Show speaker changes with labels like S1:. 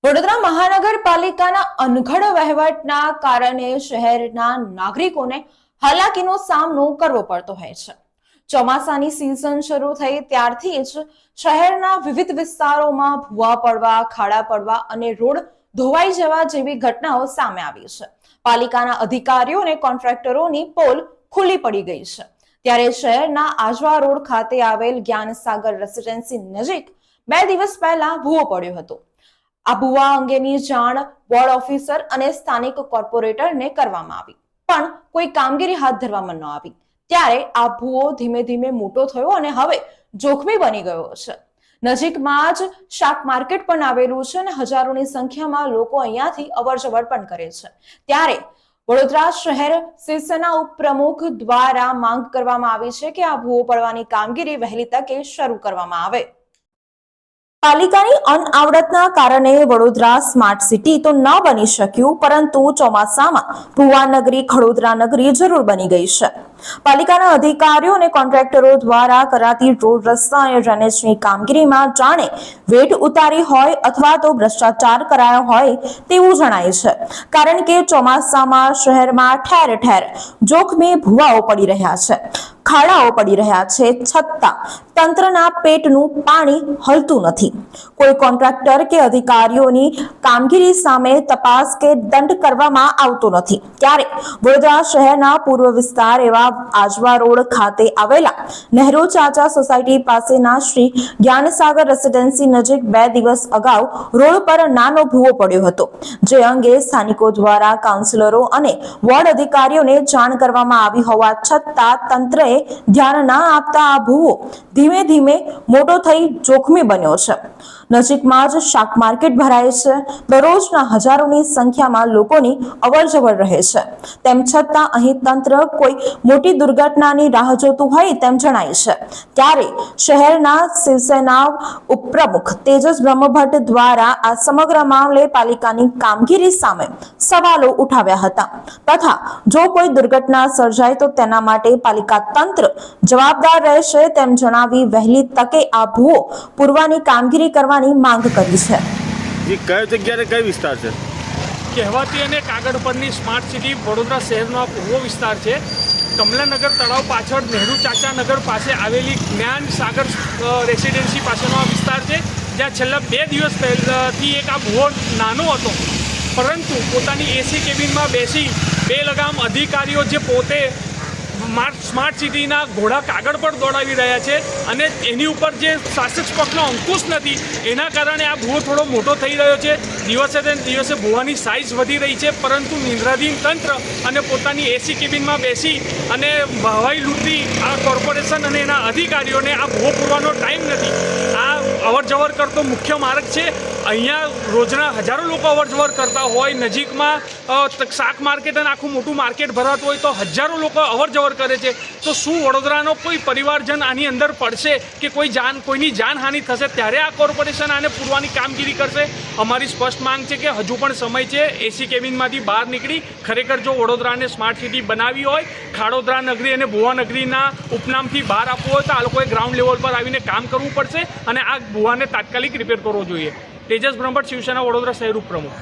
S1: વડોદરા મહાનગરપાલિકાના અનઘડ વહીવટના કારણે શહેરના નાગરિકોને હાલાકીનો સામનો કરવો પડતો હોય છે। ચોમાસાની સિઝન શરૂ થઈ ત્યારથી જ શહેરના વિવિધ વિસ્તારોમાં ભૂવા પડવા, ખાડા પડવા અને રોડ ધોવાઈ જવા જેવી ઘટનાઓ સામે આવી છે। પાલિકાના અધિકારીઓ અને કોન્ટ્રાક્ટરોની પોલ ખુલ્લી પડી ગઈ છે। ત્યારે શહેરના આજવા રોડ ખાતે આવેલ જ્ઞાનસાગર રેસિડેન્સી નજીક 2 દિવસ પહેલા ભૂવો પડ્યો હતો। આ ભૂવા અંગેની જાણ વોર્ડ ઓફિસર અને સ્થાનિક કોર્પોરેટરને કરવામાં આવી, પણ કોઈ કામગીરી હાથ ધરવામાં ન આવી। ત્યારે આ ભૂવો ધીમે ધીમે મોટો થયો અને હવે જોખમી બની ગયો છે। નજીકમાં જ શાક માર્કેટ પણ આવેલું છે અને હજારોની સંખ્યામાં લોકો અહીંયાથી અવરજવર પણ કરે છે। ત્યારે વડોદરા શહેર શિવસેના ઉપપ્રમુખ દ્વારા માંગ કરવામાં આવી છે કે આ ભૂવો પડવાની કામગીરી વહેલી તકે શરૂ કરવામાં આવે। પાલિકાની અનાવડતના કારણે વડોદરા સ્માર્ટ સિટી તો ન બની શક્યું, પરંતુ ચોમાસામાં ભુવા નગરી ખડોદરા નગરી જરૂર બની ગઈ છે। પાલિકાના અધિકારીઓ અને કોન્ટ્રાક્ટરો દ્વારા કરાતી રોડ રસ્તા અને ડ્રેનેજની કામગીરીમાં જાણે વેટ ઉતારી હોય અથવા તો ભ્રષ્ટાચાર કરાયો હોય તેવું જણાય છે, કારણ કે ચોમાસામાં શહેરમાં ઠેર ઠેર જોખમી ભુવાઓ પડી રહ્યા છે, ખાડાઓ પડી રહ્યા છે, છતાં તંત્રના પેટનું પાણી હલતું નથી। કોઈ કોન્ટ્રાક્ટર કે અધિકારીઓની કામગીરી સામે તપાસ કે દંડ કરવામાં આવતો નથી। ત્યારે વડોદરા શહેરના પૂર્વ વિસ્તાર એવા આજવા રોડ ખાતે આવેલા નહેરુ ચાચા સોસાયટી પાસેના શ્રી જ્ઞાનસાગર રેસિડેન્સી નજીક 2 દિવસ અગાઉ રોડ પર નાનો ભૂવો પડ્યો હતો, જે અંગે સ્થાનિકો દ્વારા કાઉન્સિલરો અને વોર્ડ અધિકારીઓને જાણ કરવામાં આવી હોવા છતાં તંત્રએ ધ્યાન ના આપતા આ ભૂવો ધીમે ધીમે મોટો થઈ જોખમી બન્યો છે। નજીકમાં જ શાક માર્કેટ ભરાય છે, દરરોજના હજારોની સંખ્યામાં લોકોની અવરજવર રહે છે, તેમ છતાં અહીં તંત્ર કોઈ મોટી દુર્ઘટનાની રાહ જોતું હોય તેમ જણાય છે। ત્યારે શહેરના શિવસેના ઉપપ્રમુખ તેજસ બ્રહ્મભટ્ટ દ્વારા આ સમગ્ર મામલે પાલિકાની કામગીરી સામે સવાલો ઉઠાવ્યા હતા તથા જો કોઈ દુર્ઘટના સર્જાય તો તેના માટે પાલિકા તંત્ર જવાબદાર રહેશે તેમ જણાવી વહેલી તકે આ ભૂવો પૂરવાની કામગીરી કરવાની માંગ કરી છે।
S2: જી, કઈ જગ્યાએ કઈ વિસ્તાર છે?
S3: કહેવાતી અને કાગળ પરની સ્માર્ટ સિટી વડોદરા શહેરનો આ પૂર્વ વિસ્તાર છે। કમલાનગર તળાવ પાછળ નહેરુ ચાચા નગર પાસે આવેલી જ્ઞાન સાગર રેસિડેન્સી પાસેનો આ વિસ્તાર છે, જ્યાં છેલ્લા 2 દિવસ પહેલાથી એક આ ભૂવો નાનો હતો, પરંતુ પોતાની એસી કેબિનમાં બેસી બેલગામ અધિકારીઓ જે પોતે સ્માર્ટ સિટીના ઘોડા કાગળ પર દોડાવી રહ્યા છે અને એની ઉપર જે શાસક પક્ષનો અંકુશ નથી, એના કારણે આ ભૂવો થોડો મોટો થઈ રહ્યો છે। દિવસે ને દિવસે ભૂવાની સાઇઝ વધી રહી છે, પરંતુ નિંદ્રાધીન તંત્ર અને પોતાની એસી કેબિનમાં બેસી અને હવાઈ લૂંટી આ કોર્પોરેશન અને એના અધિકારીઓને આ ભૂવો પૂરવાનો ટાઈમ નથી। આ અવર જવર કરતો મુખ્ય માર્ગ છે, અહીંયા રોજના હજારો લોકો અવર જવર કરતા હોય, નજીકમાં શાક માર્કેટ અને આખું મોટું માર્કેટ ભરાતું હોય તો હજારો લોકો અવર જવર કરે છે। તો શું વડોદરાનો કોઈ પરિવારજન આની અંદર પડશે કે કોઈની જાનહાનિ થશે ત્યારે આ કોર્પોરેશન આને પૂરવાની કામગીરી કરશે? અમારી સ્પષ્ટ માંગ છે કે હજુ પણ સમય છે એસી કેબિનમાંથી બહાર નીકળી ખરેખર જો વડોદરાને સ્માર્ટ સિટી બનાવી હોય, ખાડોદરા નગરી અને ભુવા નગરીના ઉપનામથી બહાર આપવું હોય તો આ લોકોએ ગ્રાઉન્ડ લેવલ પર આવીને કામ કરવું પડશે અને આ ભુવાને તાત્કાલિક રિપેર કરવો જોઈએ। તેજસ બ્રહ્મભટ્ટ, શિવસેના વડોદરા શહેર ઉપપ્રમુખ।